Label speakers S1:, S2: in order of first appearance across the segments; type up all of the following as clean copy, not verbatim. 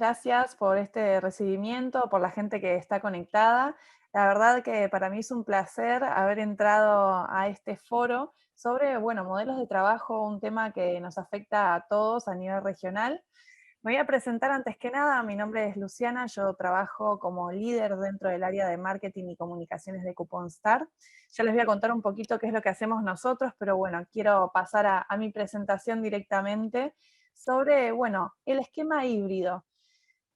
S1: gracias por este recibimiento, por la gente que está conectada. La verdad que para mí es un placer haber entrado a este foro sobre, bueno, modelos de trabajo, un tema que nos afecta a todos a nivel regional. Me voy a presentar antes que nada, mi nombre es Luciana, yo trabajo como líder dentro del área de marketing y comunicaciones de Couponstar. Ya les voy a contar un poquito qué es lo que hacemos nosotros, pero bueno, quiero pasar a mi presentación directamente sobre, bueno, el esquema híbrido.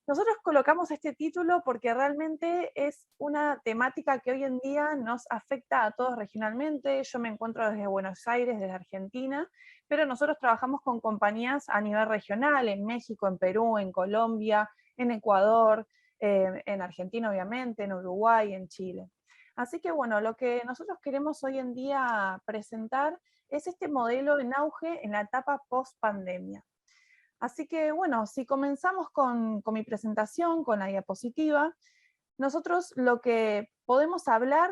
S1: Nosotros colocamos este título porque realmente es una temática que hoy en día nos afecta a todos regionalmente. Yo me encuentro desde Buenos Aires, desde Argentina, pero nosotros trabajamos con compañías a nivel regional, en México, en Perú, en Colombia, en Ecuador, en Argentina obviamente, en Uruguay, en Chile. Así que bueno, lo que nosotros queremos hoy en día presentar es este modelo en auge en la etapa post-pandemia. Así que bueno, si comenzamos con mi presentación, con la diapositiva, nosotros lo que podemos hablar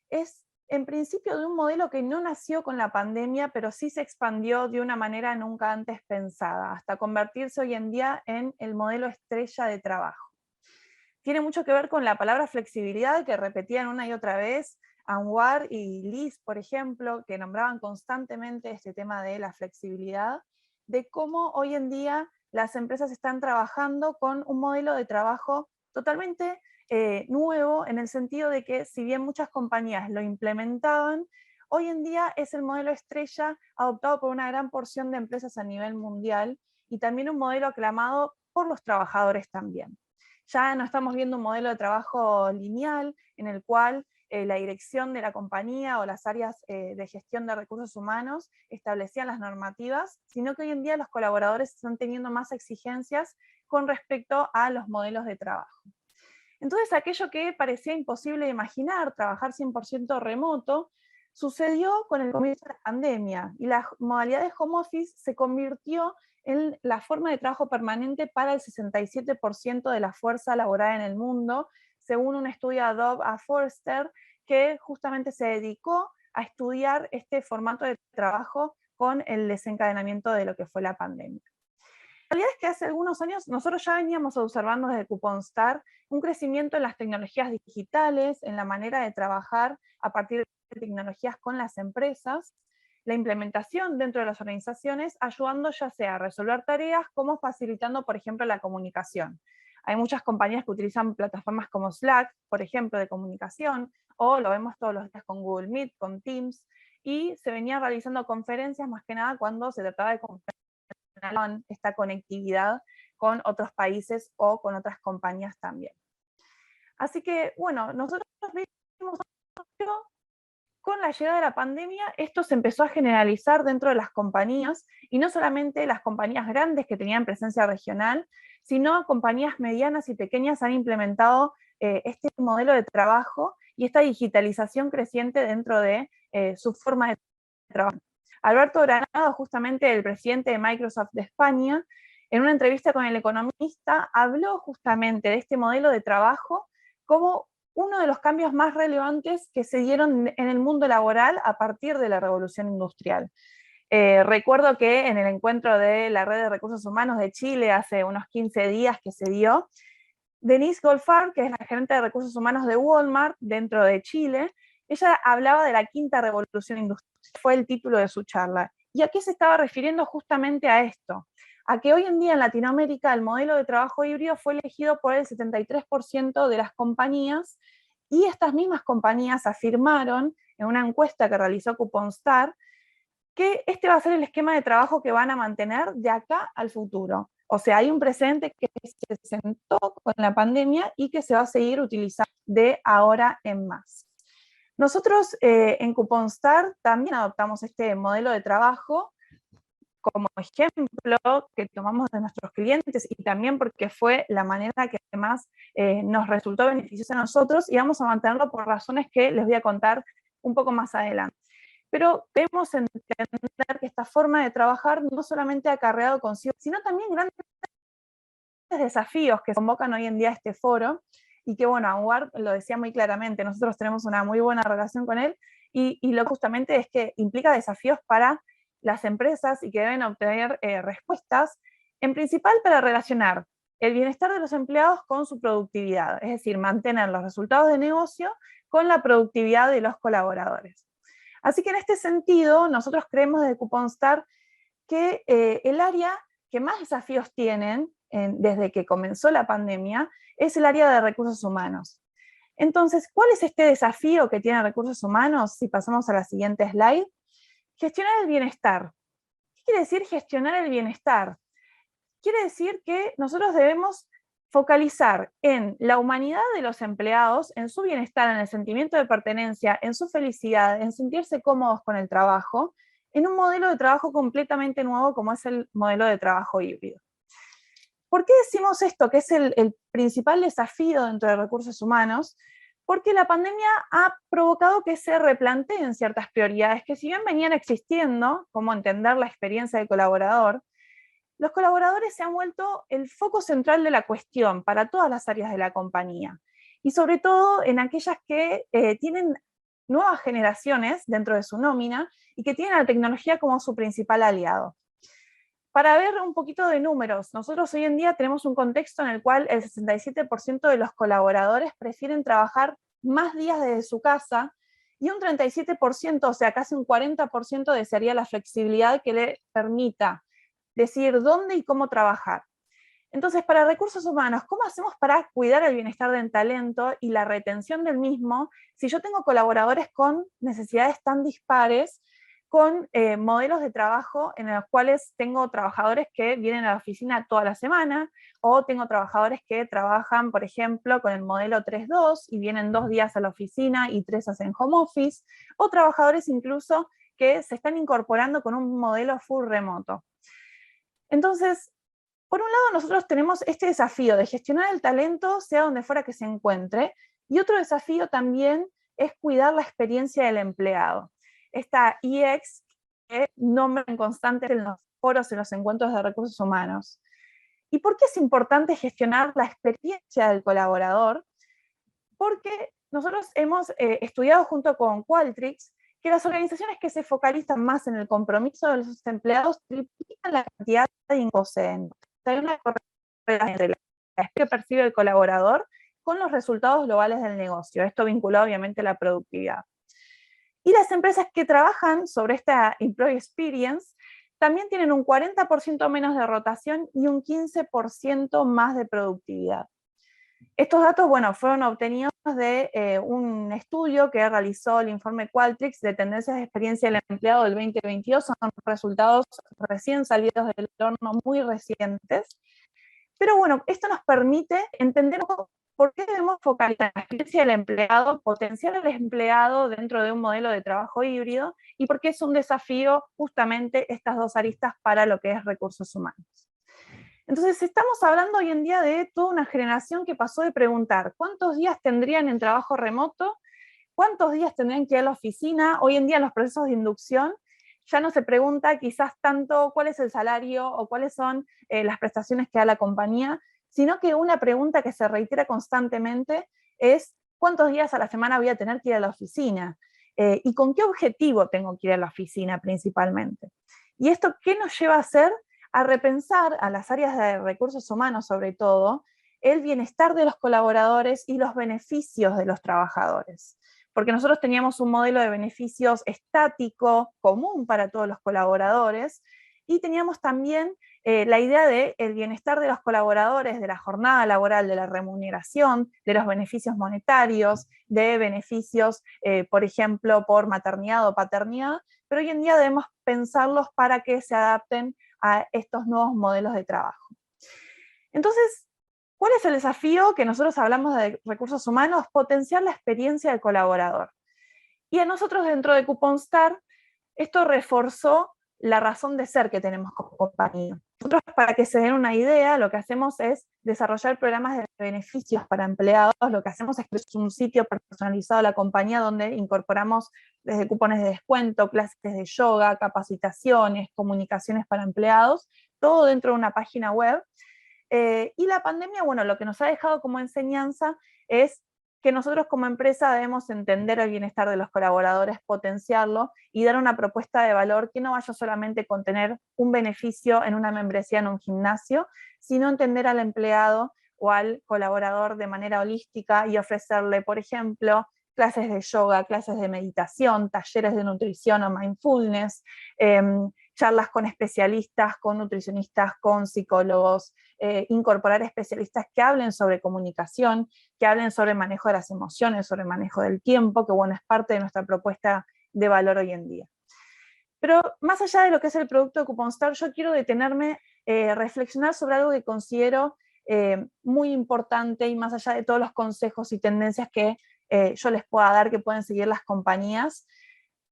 S1: es en principio de un modelo que no nació con la pandemia, pero sí se expandió de una manera nunca antes pensada, hasta convertirse hoy en día en el modelo estrella de trabajo. Tiene mucho que ver con la palabra flexibilidad que repetían una y otra vez Anwar y Liz, por ejemplo, que nombraban constantemente este tema de la flexibilidad, de cómo hoy en día las empresas están trabajando con un modelo de trabajo totalmente nuevo, en el sentido de que si bien muchas compañías lo implementaban, hoy en día es el modelo estrella adoptado por una gran porción de empresas a nivel mundial y también un modelo aclamado por los trabajadores también. Ya no estamos viendo un modelo de trabajo lineal en el cual la dirección de la compañía o las áreas de gestión de recursos humanos establecían las normativas, sino que hoy en día los colaboradores están teniendo más exigencias con respecto a los modelos de trabajo. Entonces, aquello que parecía imposible de imaginar, trabajar 100% remoto, sucedió con el comienzo de la pandemia y la modalidad de home office se convirtió en la forma de trabajo permanente para el 67% de la fuerza laboral en el mundo, según un estudio Adobe a Forrester, que justamente se dedicó a estudiar este formato de trabajo con el desencadenamiento de lo que fue la pandemia. La realidad es que hace algunos años nosotros ya veníamos observando desde Couponstar un crecimiento en las tecnologías digitales, en la manera de trabajar a partir de tecnologías con las empresas, la implementación dentro de las organizaciones, ayudando ya sea a resolver tareas como facilitando, por ejemplo, la comunicación. Hay muchas compañías que utilizan plataformas como Slack, por ejemplo, de comunicación, o lo vemos todos los días con Google Meet, con Teams, y se venían realizando conferencias más que nada cuando se trataba de esta conectividad con otros países o con otras compañías también. Así que, bueno, nosotros vimos que con la llegada de la pandemia esto se empezó a generalizar dentro de las compañías, y no solamente las compañías grandes que tenían presencia regional, sino compañías medianas y pequeñas han implementado este modelo de trabajo y esta digitalización creciente dentro de su forma de trabajo. Alberto Granado, justamente el presidente de Microsoft de España, en una entrevista con El Economista, habló justamente de este modelo de trabajo como uno de los cambios más relevantes que se dieron en el mundo laboral a partir de la revolución industrial. Recuerdo que en el encuentro de la Red de Recursos Humanos de Chile hace unos 15 días que se dio, Denise Goldfarb, que es la gerente de recursos humanos de Walmart dentro de Chile, ella hablaba de la quinta revolución industrial, fue el título de su charla. ¿Y a qué se estaba refiriendo? Justamente a esto, a que hoy en día en Latinoamérica el modelo de trabajo híbrido fue elegido por el 73% de las compañías, y estas mismas compañías afirmaron en una encuesta que realizó Couponstar que este va a ser el esquema de trabajo que van a mantener de acá al futuro. O sea, hay un precedente que se sentó con la pandemia y que se va a seguir utilizando de ahora en más. Nosotros en Couponstar también adoptamos este modelo de trabajo como ejemplo que tomamos de nuestros clientes, y también porque fue la manera que más nos resultó beneficiosa a nosotros, y vamos a mantenerlo por razones que les voy a contar un poco más adelante. Pero debemos entender que esta forma de trabajar no solamente ha acarreado consigo, sino también grandes desafíos que convocan hoy en día este foro, y que, bueno, Anwar lo decía muy claramente, nosotros tenemos una muy buena relación con él, y lo que justamente es que implica desafíos para las empresas y que deben obtener respuestas, en principal para relacionar el bienestar de los empleados con su productividad, es decir, mantener los resultados de negocio con la productividad de los colaboradores. Así que en este sentido, nosotros creemos desde Couponstar que el área que más desafíos tienen desde que comenzó la pandemia es el área de recursos humanos. Entonces, ¿cuál es este desafío que tienen recursos humanos? Si pasamos a la siguiente slide. Gestionar el bienestar. ¿Qué quiere decir gestionar el bienestar? Quiere decir que nosotros debemos focalizar en la humanidad de los empleados, en su bienestar, en el sentimiento de pertenencia, en su felicidad, en sentirse cómodos con el trabajo, en un modelo de trabajo completamente nuevo como es el modelo de trabajo híbrido. ¿Por qué decimos esto, que es el principal desafío dentro de recursos humanos? Porque la pandemia ha provocado que se replanteen ciertas prioridades que si bien venían existiendo, como entender la experiencia del colaborador, los colaboradores se han vuelto el foco central de la cuestión para todas las áreas de la compañía, y sobre todo en aquellas que tienen nuevas generaciones dentro de su nómina y que tienen a la tecnología como su principal aliado. Para ver un poquito de números, nosotros hoy en día tenemos un contexto en el cual el 67% de los colaboradores prefieren trabajar más días desde su casa, y un 37%, o sea, casi un 40% desearía la flexibilidad que le permita decidir dónde y cómo trabajar. Entonces, para recursos humanos, ¿cómo hacemos para cuidar el bienestar del talento y la retención del mismo si yo tengo colaboradores con necesidades tan dispares, con modelos de trabajo en los cuales tengo trabajadores que vienen a la oficina toda la semana, o tengo trabajadores que trabajan, por ejemplo, con el modelo 3-2 y vienen 2 días a la oficina y 3 hacen home office, o trabajadores incluso que se están incorporando con un modelo full remoto? Entonces, por un lado, nosotros tenemos este desafío de gestionar el talento, sea donde fuera que se encuentre, y otro desafío también es cuidar la experiencia del empleado. Esta EX que nombran constantes en los foros, en los encuentros de recursos humanos. ¿Y por qué es importante gestionar la experiencia del colaborador? Porque nosotros hemos estudiado junto con Qualtrics que las organizaciones que se focalizan más en el compromiso de los empleados triplican la cantidad de ingresos. Hay una correlación entre la que percibe el colaborador con los resultados globales del negocio, esto vinculado obviamente a la productividad. Y las empresas que trabajan sobre esta Employee Experience también tienen un 40% menos de rotación y un 15% más de productividad. Estos datos, bueno, fueron obtenidos de un estudio que realizó el informe Qualtrics de tendencias de experiencia del empleado del 2022, son resultados recién salidos del horno, muy recientes. Pero bueno, esto nos permite entender por qué debemos focalizar la experiencia del empleado, potenciar al empleado dentro de un modelo de trabajo híbrido, y por qué es un desafío justamente estas dos aristas para lo que es recursos humanos. Entonces, estamos hablando hoy en día de toda una generación que pasó de preguntar cuántos días tendrían en trabajo remoto, cuántos días tendrían que ir a la oficina. Hoy en día en los procesos de inducción ya no se pregunta quizás tanto cuál es el salario o cuáles son las prestaciones que da la compañía, sino que una pregunta que se reitera constantemente es cuántos días a la semana voy a tener que ir a la oficina y con qué objetivo tengo que ir a la oficina principalmente. ¿Y esto qué nos lleva a hacer? A repensar a las áreas de recursos humanos, sobre todo, el bienestar de los colaboradores y los beneficios de los trabajadores. Porque nosotros teníamos un modelo de beneficios estático, común para todos los colaboradores, y teníamos también la idea del bienestar de los colaboradores, de la jornada laboral, de la remuneración, de los beneficios monetarios, de beneficios, por ejemplo, por maternidad o paternidad, pero hoy en día debemos pensarlos para que se adapten a estos nuevos modelos de trabajo. Entonces, ¿cuál es el desafío que nosotros hablamos de recursos humanos? Potenciar la experiencia del colaborador. Y a nosotros dentro de Couponstar, esto reforzó la razón de ser que tenemos como compañía. Nosotros, para que se den una idea, lo que hacemos es desarrollar programas de beneficios para empleados. Lo que hacemos es un sitio personalizado a la compañía donde incorporamos desde cupones de descuento, clases de yoga, capacitaciones, comunicaciones para empleados, todo dentro de una página web. Y la pandemia, bueno, lo que nos ha dejado como enseñanza es que nosotros como empresa debemos entender el bienestar de los colaboradores, potenciarlo y dar una propuesta de valor que no vaya solamente con tener un beneficio en una membresía en un gimnasio, sino entender al empleado o al colaborador de manera holística y ofrecerle, por ejemplo, clases de yoga, clases de meditación, talleres de nutrición o mindfulness, charlas con especialistas, con nutricionistas, con psicólogos, incorporar especialistas que hablen sobre comunicación, que hablen sobre manejo de las emociones, sobre manejo del tiempo, que bueno, es parte de nuestra propuesta de valor hoy en día. Pero más allá de lo que es el producto de CouponStar, yo quiero detenerme, reflexionar sobre algo que considero muy importante y más allá de todos los consejos y tendencias que yo les pueda dar, que pueden seguir las compañías.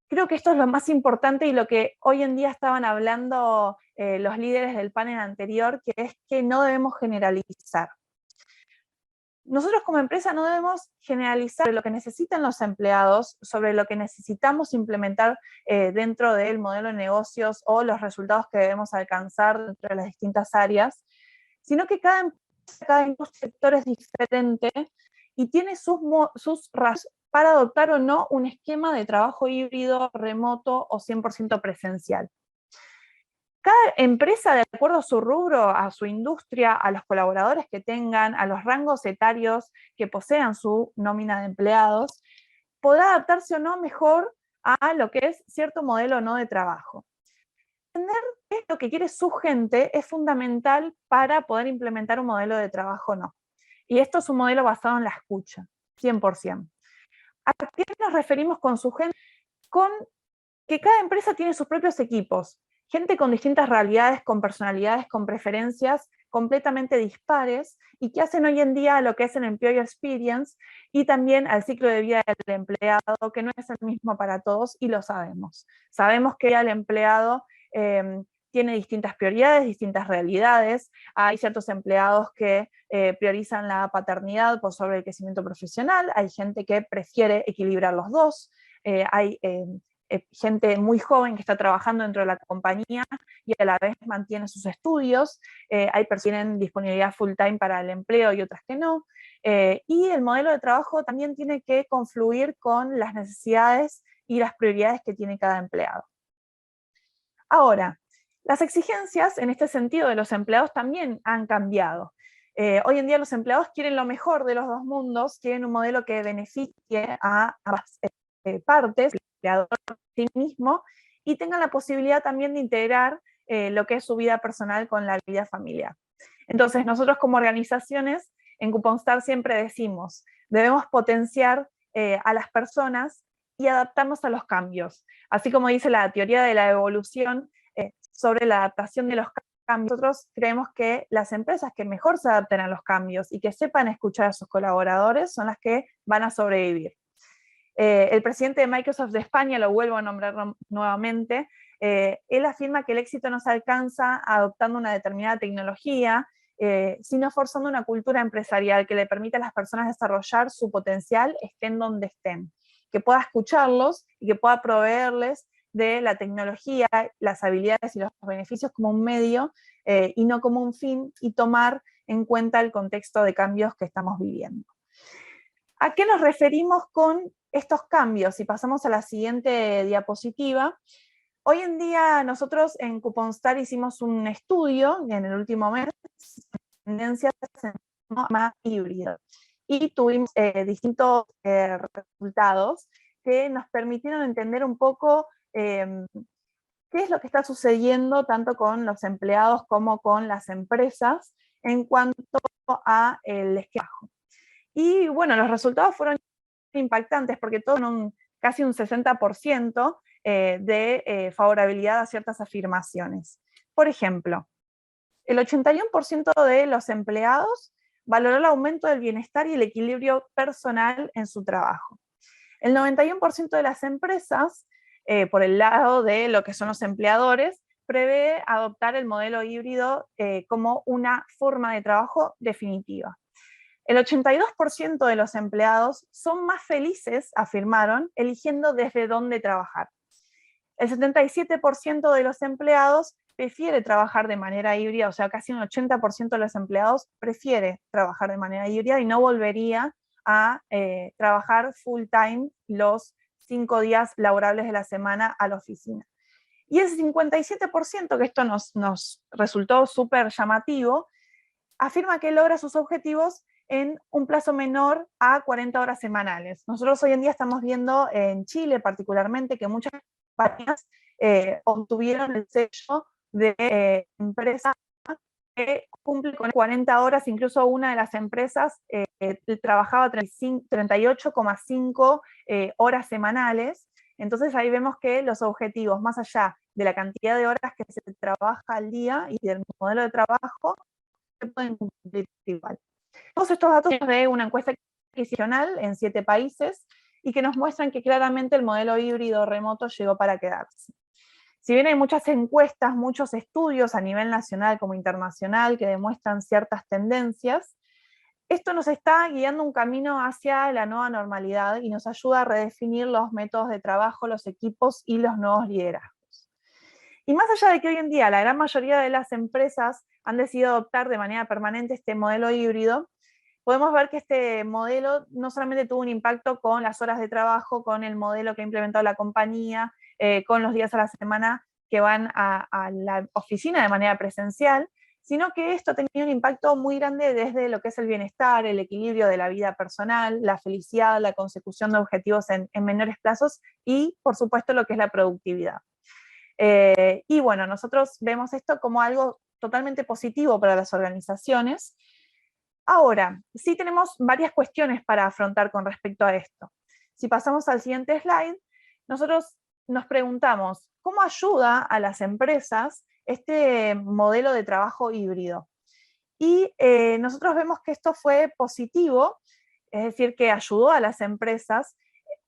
S1: Creo que esto es lo más importante y lo que hoy en día estaban hablando los líderes del panel anterior, que es que no debemos generalizar. Nosotros como empresa no debemos generalizar sobre lo que necesitan los empleados, sobre lo que necesitamos implementar dentro del modelo de negocios o los resultados que debemos alcanzar dentro de las distintas áreas, sino que cada sector es diferente y tiene sus razones para adoptar o no un esquema de trabajo híbrido, remoto o 100% presencial. Cada empresa, de acuerdo a su rubro, a su industria, a los colaboradores que tengan, a los rangos etarios que posean su nómina de empleados, podrá adaptarse o no mejor a lo que es cierto modelo o no de trabajo. Entender qué es lo que quiere su gente es fundamental para poder implementar un modelo de trabajo o no. Y esto es un modelo basado en la escucha, 100%. ¿A qué nos referimos con su gente? Con que cada empresa tiene sus propios equipos, gente con distintas realidades, con personalidades, con preferencias completamente dispares y que hacen hoy en día lo que es el employee experience y también al ciclo de vida del empleado, que no es el mismo para todos y lo sabemos. Sabemos que el empleado tiene distintas prioridades, distintas realidades. Hay ciertos empleados que priorizan la paternidad por sobre el crecimiento profesional, hay gente que prefiere equilibrar los dos, hay gente muy joven que está trabajando dentro de la compañía y a la vez mantiene sus estudios, hay personas que tienen disponibilidad full time para el empleo y otras que no, y el modelo de trabajo también tiene que confluir con las necesidades y las prioridades que tiene cada empleado. Ahora, las exigencias en este sentido de los empleados también han cambiado. Hoy en día los empleados quieren lo mejor de los dos mundos, quieren un modelo que beneficie a ambas partes, el empleador sí mismo, y tengan la posibilidad también de integrar lo que es su vida personal con la vida familiar. Entonces, nosotros como organizaciones en CouponStar siempre decimos, debemos potenciar a las personas y adaptarnos a los cambios. Así como dice la teoría de la evolución sobre la adaptación de los cambios, nosotros creemos que las empresas que mejor se adapten a los cambios y que sepan escuchar a sus colaboradores son las que van a sobrevivir. El presidente de Microsoft de España, lo vuelvo a nombrar nuevamente, él afirma que el éxito no se alcanza adoptando una determinada tecnología, sino forzando una cultura empresarial que le permita a las personas desarrollar su potencial estén donde estén, que pueda escucharlos y que pueda proveerles de la tecnología, las habilidades y los beneficios como un medio y no como un fin, y tomar en cuenta el contexto de cambios que estamos viviendo. ¿A qué nos referimos con estos cambios? Si pasamos a la siguiente diapositiva, hoy en día nosotros en CouponStar hicimos un estudio en el último mes, tendencias en más híbrido, y tuvimos distintos resultados que nos permitieron entender un poco qué es lo que está sucediendo tanto con los empleados como con las empresas en cuanto a el esquema. Y bueno, los resultados fueron impactantes porque todo en casi un 60% de favorabilidad a ciertas afirmaciones. Por ejemplo, el 81% de los empleados valoró el aumento del bienestar y el equilibrio personal en su trabajo. El 91% de las empresas, por el lado de lo que son los empleadores, prevé adoptar el modelo híbrido como una forma de trabajo definitiva. El 82% de los empleados son más felices, afirmaron, eligiendo desde dónde trabajar. El 77% de los empleados prefiere trabajar de manera híbrida, o sea, casi un 80% de los empleados prefiere trabajar de manera híbrida y no volvería a trabajar full time los 5 días laborables de la semana a la oficina. Y el 57%, que esto nos resultó súper llamativo, afirma que logra sus objetivos en un plazo menor a 40 horas semanales. Nosotros hoy en día estamos viendo en Chile particularmente que muchas compañías obtuvieron el sello de empresa que cumple con 40 horas, incluso una de las empresas trabajaba 38,5 horas semanales. Entonces ahí vemos que los objetivos, más allá de la cantidad de horas que se trabaja al día y del modelo de trabajo, se pueden cumplir igual. Todos estos datos de una encuesta adquisicional en 7 países y que nos muestran que claramente el modelo híbrido remoto llegó para quedarse. Si bien hay muchas encuestas, muchos estudios a nivel nacional como internacional que demuestran ciertas tendencias, esto nos está guiando un camino hacia la nueva normalidad y nos ayuda a redefinir los métodos de trabajo, los equipos y los nuevos liderazgos. Y más allá de que hoy en día la gran mayoría de las empresas han decidido adoptar de manera permanente este modelo híbrido, podemos ver que este modelo no solamente tuvo un impacto con las horas de trabajo, con el modelo que ha implementado la compañía, con los días a la semana que van a la oficina de manera presencial, sino que esto ha tenido un impacto muy grande desde lo que es el bienestar, el equilibrio de la vida personal, la felicidad, la consecución de objetivos en menores plazos y, por supuesto, lo que es la productividad. Y bueno, nosotros vemos esto como algo totalmente positivo para las organizaciones. Ahora, sí tenemos varias cuestiones para afrontar con respecto a esto. Si pasamos al siguiente slide, nosotros nos preguntamos, ¿cómo ayuda a las empresas este modelo de trabajo híbrido? Y nosotros vemos que esto fue positivo, es decir, que ayudó a las empresas,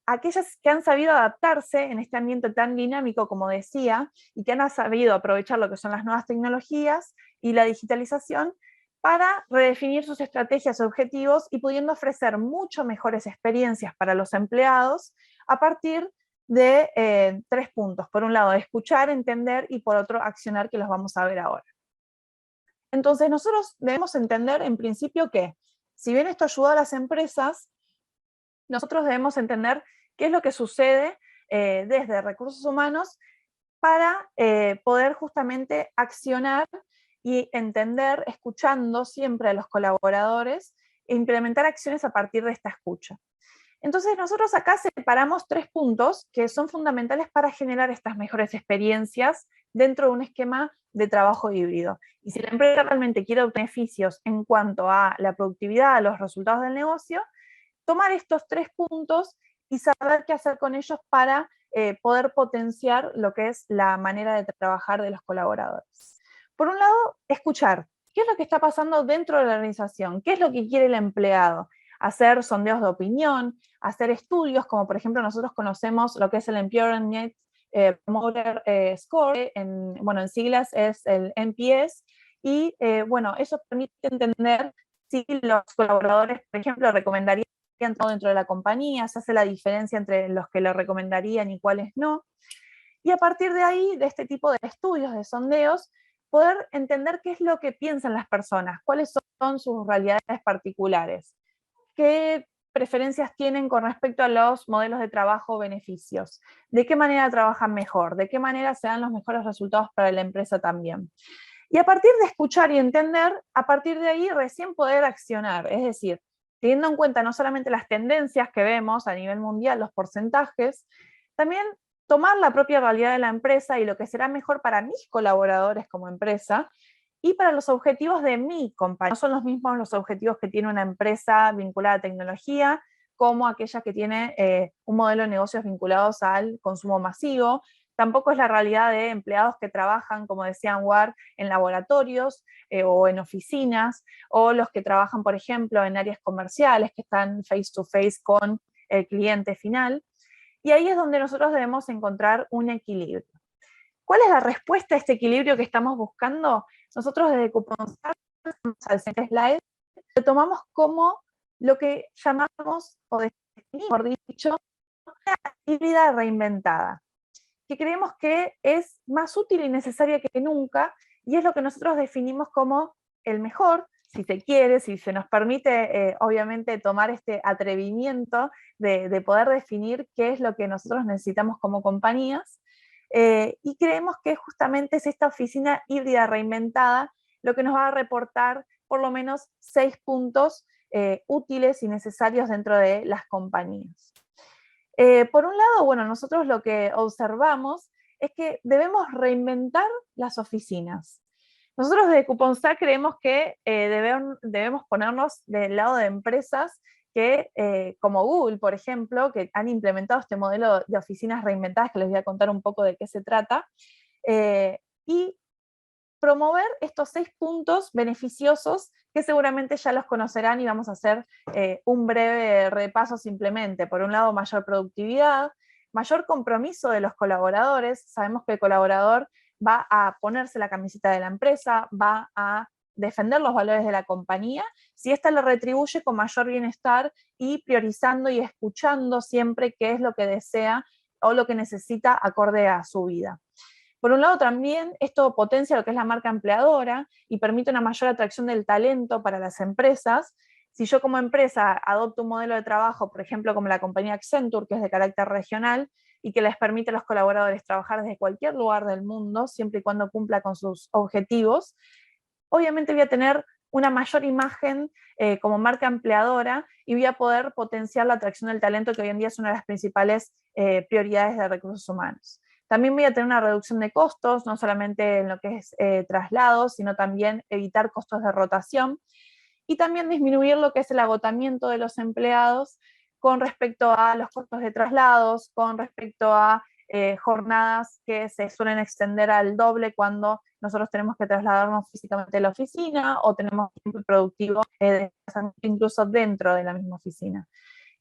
S1: aquellas que han sabido adaptarse en este ambiente tan dinámico, como decía, y que han sabido aprovechar lo que son las nuevas tecnologías y la digitalización, para redefinir sus estrategias y objetivos y pudiendo ofrecer mucho mejores experiencias para los empleados a partir de 3 puntos. Por un lado, escuchar, entender y por otro, accionar, que los vamos a ver ahora. Entonces, nosotros debemos entender en principio que, si bien esto ayuda a las empresas, nosotros debemos entender qué es lo que sucede desde recursos humanos para poder justamente accionar y entender, escuchando siempre a los colaboradores, e implementar acciones a partir de esta escucha. Entonces nosotros acá separamos 3 puntos que son fundamentales para generar estas mejores experiencias dentro de un esquema de trabajo híbrido. Y si la empresa realmente quiere beneficios en cuanto a la productividad, a los resultados del negocio, tomar estos 3 puntos y saber qué hacer con ellos para poder potenciar lo que es la manera de trabajar de los colaboradores. Por un lado, escuchar. ¿Qué es lo que está pasando dentro de la organización? ¿Qué es lo que quiere el empleado? Hacer sondeos de opinión, hacer estudios, como por ejemplo nosotros conocemos lo que es el Employer Net Promoter Score, en siglas es el NPS, y bueno, eso permite entender si los colaboradores, por ejemplo, recomendarían dentro de la compañía, se hace la diferencia entre los que lo recomendarían y cuáles no. Y a partir de ahí, de este tipo de estudios, de sondeos, poder entender qué es lo que piensan las personas, cuáles son sus realidades particulares, qué preferencias tienen con respecto a los modelos de trabajo o beneficios, de qué manera trabajan mejor, de qué manera se dan los mejores resultados para la empresa también. Y a partir de escuchar y entender, a partir de ahí recién poder accionar, es decir, teniendo en cuenta no solamente las tendencias que vemos a nivel mundial, los porcentajes, también tomar la propia realidad de la empresa y lo que será mejor para mis colaboradores como empresa y para los objetivos de mi compañía. No son los mismos los objetivos que tiene una empresa vinculada a tecnología como aquella que tiene un modelo de negocios vinculados al consumo masivo. Tampoco es la realidad de empleados que trabajan, como decía Anwar, en laboratorios o en oficinas, o los que trabajan, por ejemplo, en áreas comerciales, que están face to face con el cliente final. Y ahí es donde nosotros debemos encontrar un equilibrio. ¿Cuál es la respuesta a este equilibrio que estamos buscando? Nosotros desde Cuponstar, al siguiente slide, lo tomamos como lo que llamamos, o definimos, por dicho, una híbrida reinventada, que creemos que es más útil y necesaria que nunca, y es lo que nosotros definimos como el mejor si se quiere, si se nos permite, obviamente, tomar este atrevimiento de poder definir qué es lo que nosotros necesitamos como compañías, y creemos que justamente es esta oficina híbrida reinventada lo que nos va a reportar por lo menos 6 puntos útiles y necesarios dentro de las compañías. Por un lado, bueno, nosotros lo que observamos es que debemos reinventar las oficinas. Nosotros desde Couponstar creemos que debemos ponernos del lado de empresas que, como Google, por ejemplo, que han implementado este modelo de oficinas reinventadas, que les voy a contar un poco de qué se trata, y promover estos 6 puntos beneficiosos que seguramente ya los conocerán y vamos a hacer un breve repaso simplemente. Por un lado, mayor productividad, mayor compromiso de los colaboradores. Sabemos que el colaborador va a ponerse la camiseta de la empresa, va a defender los valores de la compañía, si ésta le retribuye con mayor bienestar y priorizando y escuchando siempre qué es lo que desea o lo que necesita acorde a su vida. Por un lado también esto potencia lo que es la marca empleadora y permite una mayor atracción del talento para las empresas. Si yo como empresa adopto un modelo de trabajo, por ejemplo, como la compañía Accenture, que es de carácter regional y que les permite a los colaboradores trabajar desde cualquier lugar del mundo, siempre y cuando cumpla con sus objetivos, obviamente voy a tener una mayor imagen como marca empleadora y voy a poder potenciar la atracción del talento, que hoy en día es una de las principales prioridades de recursos humanos. También voy a tener una reducción de costos, no solamente en lo que es traslados, sino también evitar costos de rotación y también disminuir lo que es el agotamiento de los empleados con respecto a los costos de traslados, con respecto a jornadas que se suelen extender al doble cuando nosotros tenemos que trasladarnos físicamente a la oficina o tenemos tiempo productivo incluso dentro de la misma oficina.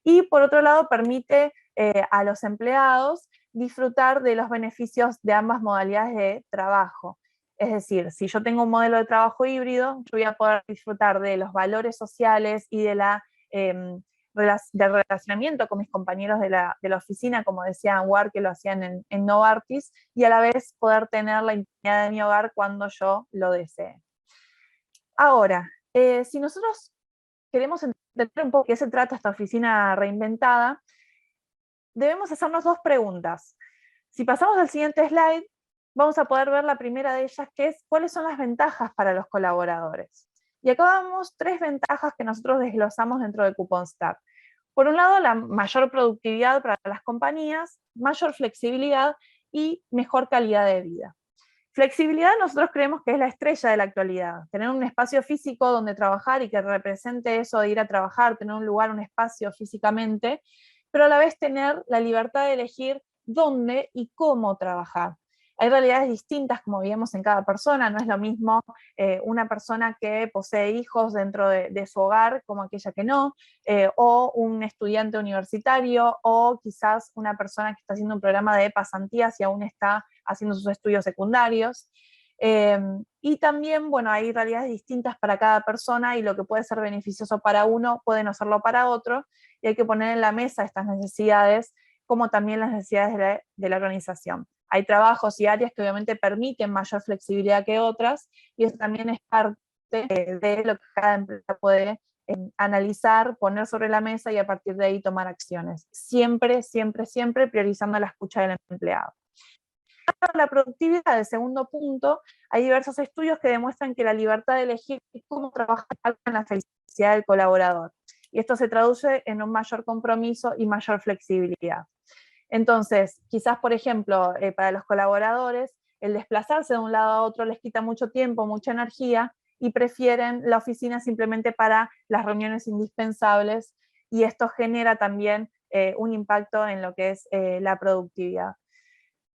S1: Y por otro lado permite a los empleados disfrutar de los beneficios de ambas modalidades de trabajo. Es decir, si yo tengo un modelo de trabajo híbrido, yo voy a poder disfrutar de los valores sociales y de del relacionamiento con mis compañeros de la oficina, como decía Anwar, que lo hacían en Novartis, y a la vez poder tener la intimidad de mi hogar cuando yo lo desee. Ahora, si nosotros queremos entender un poco de qué se trata esta oficina reinventada, debemos hacernos 2 preguntas. Si pasamos al siguiente slide, vamos a poder ver la primera de ellas, que es cuáles son las ventajas para los colaboradores. Y acá vemos 3 ventajas que nosotros desglosamos dentro de Couponstar. Por un lado, la mayor productividad para las compañías, mayor flexibilidad y mejor calidad de vida. Flexibilidad nosotros creemos que es la estrella de la actualidad. Tener un espacio físico donde trabajar y que represente eso de ir a trabajar, tener un lugar, un espacio físicamente, pero a la vez tener la libertad de elegir dónde y cómo trabajar. Hay realidades distintas, como vivimos en cada persona, no es lo mismo una persona que posee hijos dentro de su hogar como aquella que no, o un estudiante universitario, o quizás una persona que está haciendo un programa de pasantías y aún está haciendo sus estudios secundarios. Y también, bueno, hay realidades distintas para cada persona y lo que puede ser beneficioso para uno puede no serlo para otro, y hay que poner en la mesa estas necesidades como también las necesidades de la organización. Hay trabajos y áreas que obviamente permiten mayor flexibilidad que otras, y eso también es parte de lo que cada empresa puede analizar, poner sobre la mesa y a partir de ahí tomar acciones. Siempre, siempre, siempre priorizando la escucha del empleado. La productividad, el segundo punto, hay diversos estudios que demuestran que la libertad de elegir cómo trabajar en la felicidad del colaborador. Y esto se traduce en un mayor compromiso y mayor flexibilidad. Entonces, quizás, por ejemplo, para los colaboradores, el desplazarse de un lado a otro les quita mucho tiempo, mucha energía, y prefieren la oficina simplemente para las reuniones indispensables, y esto genera también un impacto en lo que es la productividad.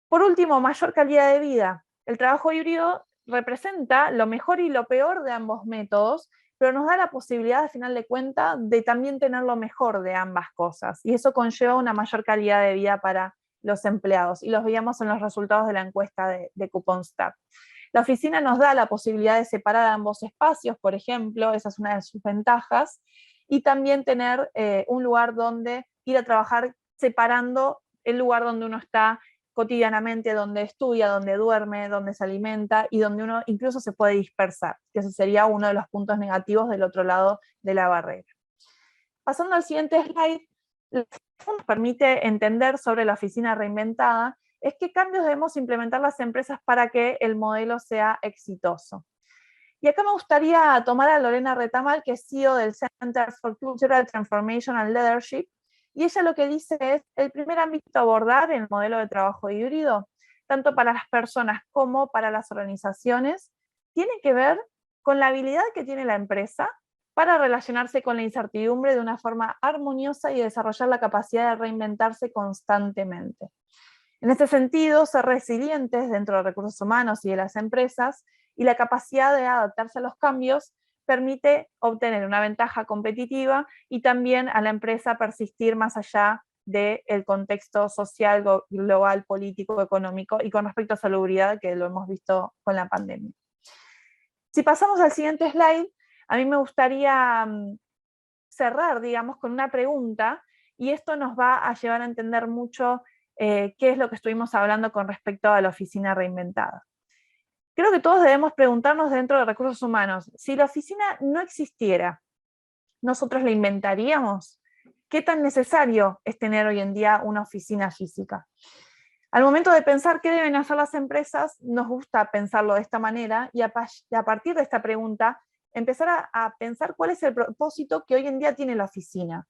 S1: Por último, mayor calidad de vida. El trabajo híbrido representa lo mejor y lo peor de ambos métodos, pero nos da la posibilidad, al final de cuentas, de también tener lo mejor de ambas cosas. Y eso conlleva una mayor calidad de vida para los empleados. Y los veíamos en los resultados de la encuesta de Couponstar. La oficina nos da la posibilidad de separar ambos espacios, por ejemplo, esa es una de sus ventajas, y también tener un lugar donde ir a trabajar separando el lugar donde uno está cotidianamente, donde estudia, donde duerme, donde se alimenta y donde uno incluso se puede dispersar, que ese sería uno de los puntos negativos del otro lado de la barrera. Pasando al siguiente slide, lo que nos permite entender sobre la oficina reinventada es qué cambios debemos implementar las empresas para que el modelo sea exitoso. Y acá me gustaría tomar a Lorena Retamal, que es CEO del Center for Cultural Transformation and Leadership, y ella lo que dice es, el primer ámbito a abordar en el modelo de trabajo híbrido, tanto para las personas como para las organizaciones, tiene que ver con la habilidad que tiene la empresa para relacionarse con la incertidumbre de una forma armoniosa y desarrollar la capacidad de reinventarse constantemente. En este sentido, ser resilientes dentro de recursos humanos y de las empresas y la capacidad de adaptarse a los cambios permite obtener una ventaja competitiva y también a la empresa persistir más allá del contexto social, global, político, económico y con respecto a salubridad, que lo hemos visto con la pandemia. Si pasamos al siguiente slide, a mí me gustaría cerrar, digamos, con una pregunta, y esto nos va a llevar a entender mucho qué es lo que estuvimos hablando con respecto a la oficina reinventada. Creo que todos debemos preguntarnos dentro de recursos humanos, si la oficina no existiera, ¿nosotros la inventaríamos? ¿Qué tan necesario es tener hoy en día una oficina física? Al momento de pensar qué deben hacer las empresas, nos gusta pensarlo de esta manera y a partir de esta pregunta empezar a pensar cuál es el propósito que hoy en día tiene la oficina.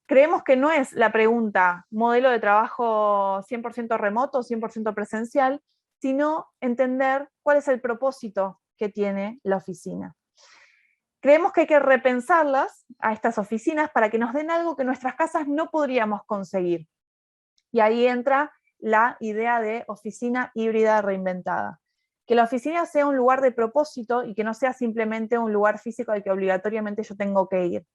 S1: Creemos que no es la pregunta modelo de trabajo 100% remoto, 100% presencial, sino entender cuál es el propósito que tiene la oficina. Creemos que hay que repensarlas a estas oficinas para que nos den algo que nuestras casas no podríamos conseguir. Y ahí entra la idea de oficina híbrida reinventada. Que la oficina sea un lugar de propósito y que no sea simplemente un lugar físico al que obligatoriamente yo tengo que ir.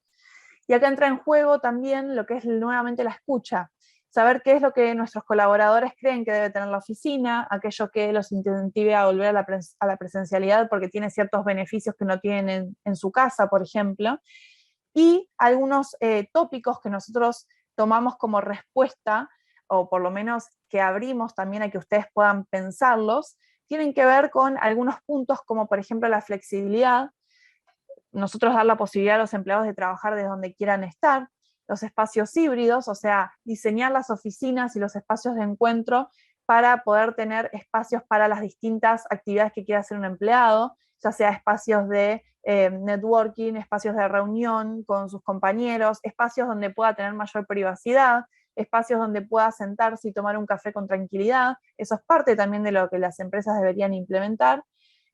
S1: Y acá entra en juego también lo que es nuevamente la escucha, saber qué es lo que nuestros colaboradores creen que debe tener la oficina, aquello que los incentive a volver a la presencialidad porque tiene ciertos beneficios que no tienen en su casa, por ejemplo, y algunos tópicos que nosotros tomamos como respuesta, o por lo menos que abrimos también a que ustedes puedan pensarlos, tienen que ver con algunos puntos como por ejemplo la flexibilidad, nosotros dar la posibilidad a los empleados de trabajar desde donde quieran estar, los espacios híbridos, o sea, diseñar las oficinas y los espacios de encuentro para poder tener espacios para las distintas actividades que quiera hacer un empleado, ya sea espacios de networking, espacios de reunión con sus compañeros, espacios donde pueda tener mayor privacidad, espacios donde pueda sentarse y tomar un café con tranquilidad. Eso es parte también de lo que las empresas deberían implementar.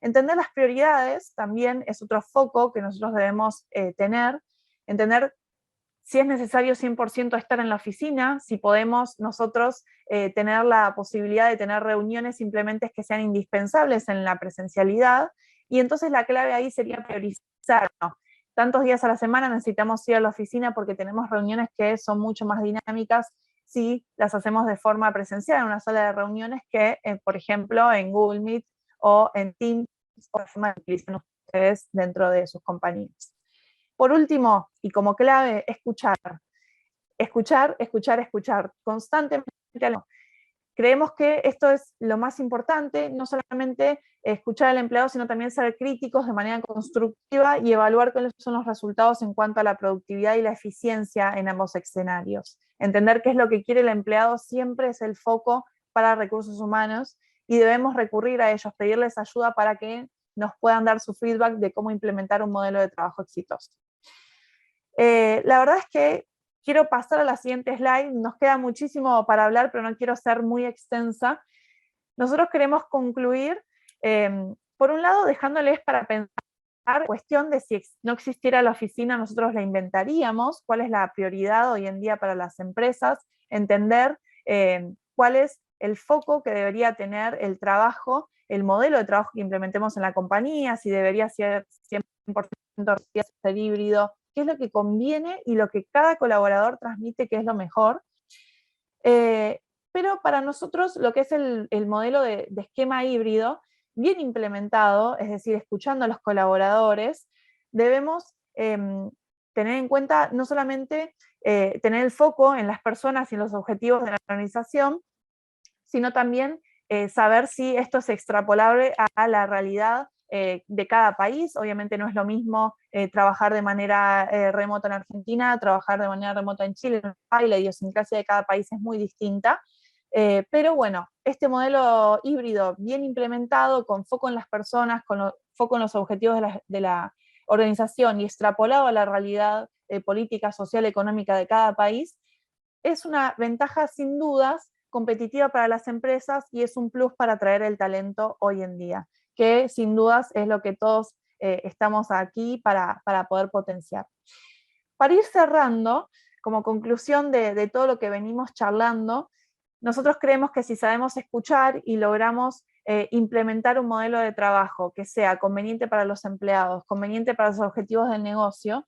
S1: Entender las prioridades también es otro foco que nosotros debemos tener, entender si es necesario 100% estar en la oficina, si podemos nosotros tener la posibilidad de tener reuniones simplemente que sean indispensables en la presencialidad, y entonces la clave ahí sería priorizar, ¿no? Tantos días a la semana necesitamos ir a la oficina porque tenemos reuniones que son mucho más dinámicas si las hacemos de forma presencial en una sala de reuniones que, por ejemplo, en Google Meet o en Teams o la forma que utilizan ustedes dentro de sus compañías. Por último, y como clave, escuchar. Escuchar, escuchar, escuchar. Constantemente. Creemos que esto es lo más importante, no solamente escuchar al empleado, sino también ser críticos de manera constructiva y evaluar cuáles son los resultados en cuanto a la productividad y la eficiencia en ambos escenarios. Entender qué es lo que quiere el empleado siempre es el foco para recursos humanos y debemos recurrir a ellos, pedirles ayuda para que nos puedan dar su feedback de cómo implementar un modelo de trabajo exitoso. La verdad es que quiero pasar a la siguiente slide, nos queda muchísimo para hablar, pero no quiero ser muy extensa. Nosotros queremos concluir, por un lado, dejándoles para pensar la cuestión de si no existiera la oficina, nosotros la inventaríamos, cuál es la prioridad hoy en día para las empresas, entender cuál es el foco que debería tener el trabajo, el modelo de trabajo que implementemos en la compañía, si debería ser 100% ser híbrido, qué es lo que conviene y lo que cada colaborador transmite que es lo mejor. Pero para nosotros lo que es el modelo de esquema híbrido, bien implementado, es decir, escuchando a los colaboradores, debemos tener en cuenta no solamente tener el foco en las personas y en los objetivos de la organización, sino también saber si esto es extrapolable a la realidad de cada país. Obviamente no es lo mismo trabajar de manera remota en Argentina, trabajar de manera remota en Chile, en Uruguay, la idiosincrasia de cada país es muy distinta. Pero bueno, este modelo híbrido bien implementado, con foco en las personas, foco en los objetivos de la organización y extrapolado a la realidad política, social, económica de cada país, es una ventaja sin dudas competitiva para las empresas y es un plus para atraer el talento hoy en día, que sin dudas es lo que todos estamos aquí para poder potenciar. Para ir cerrando, como conclusión de todo lo que venimos charlando, nosotros creemos que si sabemos escuchar y logramos implementar un modelo de trabajo que sea conveniente para los empleados, conveniente para los objetivos del negocio,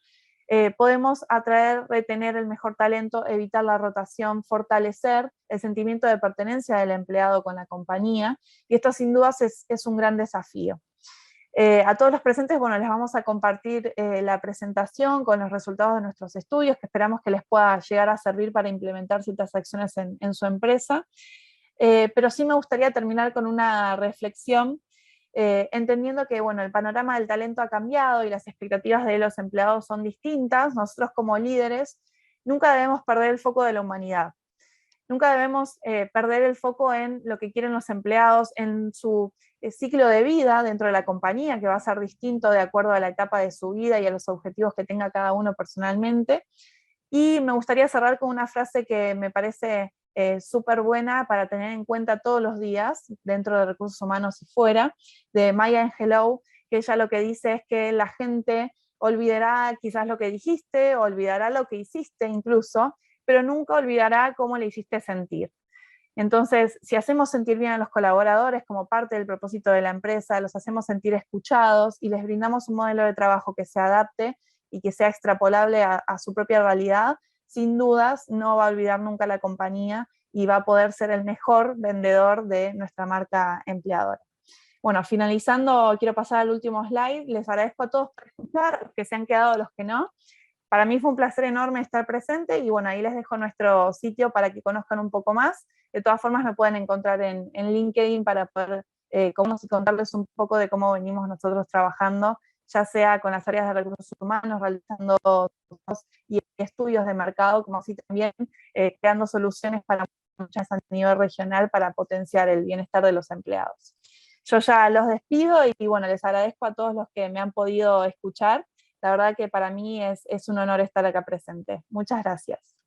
S1: podemos atraer, retener el mejor talento, evitar la rotación, fortalecer el sentimiento de pertenencia del empleado con la compañía, y esto sin dudas es un gran desafío. A todos los presentes, bueno, les vamos a compartir la presentación con los resultados de nuestros estudios, que esperamos que les pueda llegar a servir para implementar ciertas acciones en su empresa. Pero sí me gustaría terminar con una reflexión, entendiendo que, bueno, el panorama del talento ha cambiado y las expectativas de los empleados son distintas. Nosotros como líderes nunca debemos perder el foco de la humanidad. Nunca debemos perder el foco en lo que quieren los empleados, en su ciclo de vida dentro de la compañía, que va a ser distinto de acuerdo a la etapa de su vida y a los objetivos que tenga cada uno personalmente. Y me gustaría cerrar con una frase que me parece súper buena para tener en cuenta todos los días, dentro de recursos humanos y fuera, de Maya Angelou, que ella lo que dice es que la gente olvidará quizás lo que dijiste, olvidará lo que hiciste incluso, pero nunca olvidará cómo le hiciste sentir. Entonces, si hacemos sentir bien a los colaboradores como parte del propósito de la empresa, los hacemos sentir escuchados y les brindamos un modelo de trabajo que se adapte y que sea extrapolable a su propia realidad, sin dudas no va a olvidar nunca la compañía y va a poder ser el mejor vendedor de nuestra marca empleadora. Bueno, finalizando, quiero pasar al último slide. Les agradezco a todos por escuchar, los que se han quedado, los que no. Para mí fue un placer enorme estar presente y bueno, ahí les dejo nuestro sitio para que conozcan un poco más. De todas formas me pueden encontrar en LinkedIn para poder contarles un poco de cómo venimos nosotros trabajando, ya sea con las áreas de recursos humanos, realizando y estudios de mercado, como así también creando soluciones para muchas a nivel regional para potenciar el bienestar de los empleados. Yo ya los despido y bueno, les agradezco a todos los que me han podido escuchar. La verdad que para mí es un honor estar acá presente. Muchas gracias.